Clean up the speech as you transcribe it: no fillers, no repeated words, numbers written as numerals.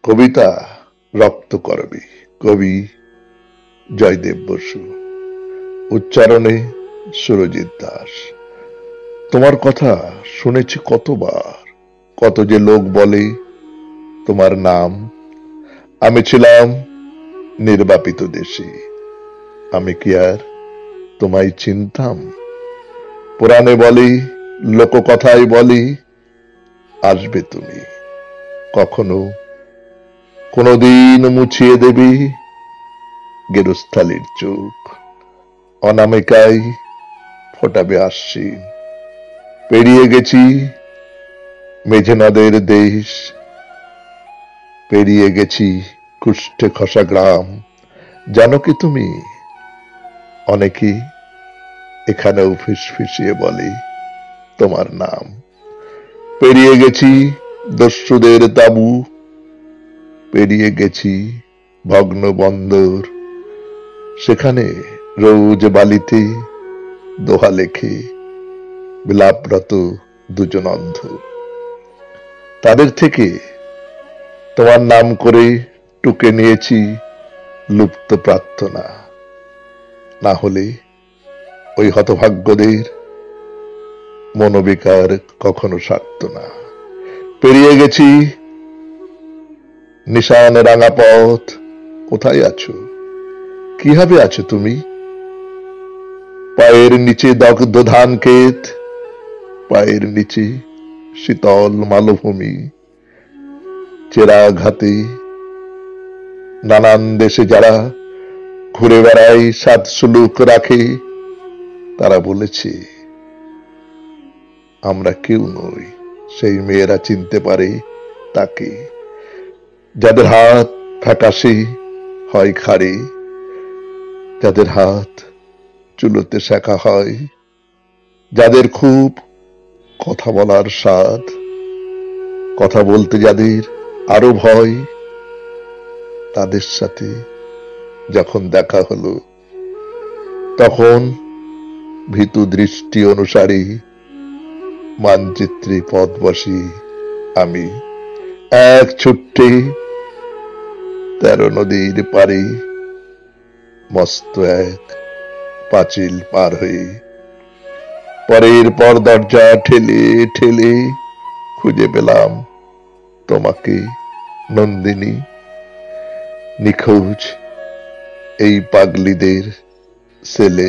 কবিতা রক্তকরবী, কবি জয়দেব বসু, উচ্চারণে সুরজিৎ দাস। তোমার কথা শুনেছি কতবার, কত যে লোক বলে তোমার নাম। আমি ছিলাম নির্বাপিত দেশে, আমি কি আর তোমায় চিনতাম? পুরাণে বলি, লোককথায় বলি, আসবে তুমি কখনো, কোনদিন মুছিয়ে দেবে গেরস্থালির চোখ, অনামিকায় ফোটাবে আশ্বিন। পেরিয়ে গেছি মেঘে নদের দেশ, পেরিয়ে গেছি কুষ্ঠে খসা গ্রাম। জানো কি তুমি, অনেকে এখানেও ফিসফিসিয়ে বলে তোমার নাম। পেরিয়ে গেছি দস্যুদের তাবু, পেরিয়ে গেছি ভগ্ন বন্দর, সেখানে রোজ বালিতে দোহা লেখে বিলাপরত দুজন অন্ধ। তাদের থেকে তোমার নাম করে টুকে নিয়েছি লুপ্ত প্রার্থনা। না হলে ওই হতভাগ্যদের মনোবিকার কখনো সারত না। পেরিয়ে গেছি নিশান রাঙা পথ। কোথায় আছো, কিভাবে আছো তুমি? পায়ের নিচে দগ্ধ ধান ক্ষেত, পায়ের নিচে শীতল মালভূমি, চেরাঘাতে নানান দেশে যারা ঘুরে বেড়ায়, সাত সুলুক রাখে, তারা বলেছে আমরা কেউ নই। সেই মেয়েরা চিনতে পারে তাকে, যাদের হাত ফ্যাকাশে হয় খাড়ে, যাদের হাত চুলোতে শেখা হয়, যাদের খুব কথা বলার স্বাদ, কথা বলতে যাদের আরো ভয়। তাদের সাথে যখন দেখা হলো, তখন ভীতু দৃষ্টি অনুসারে মানচিত্রে পথ বসি আমি, এক ছুট্টে 13 নদীর পারে, মস্ত এক পাঁচিল পার হয়ে। পরের পর দরজা ঠেলে ঠেলে খুঁজে পেলাম তোমাকে, নন্দিনী। নিখোঁজ এই পাগলিদের ছেলে।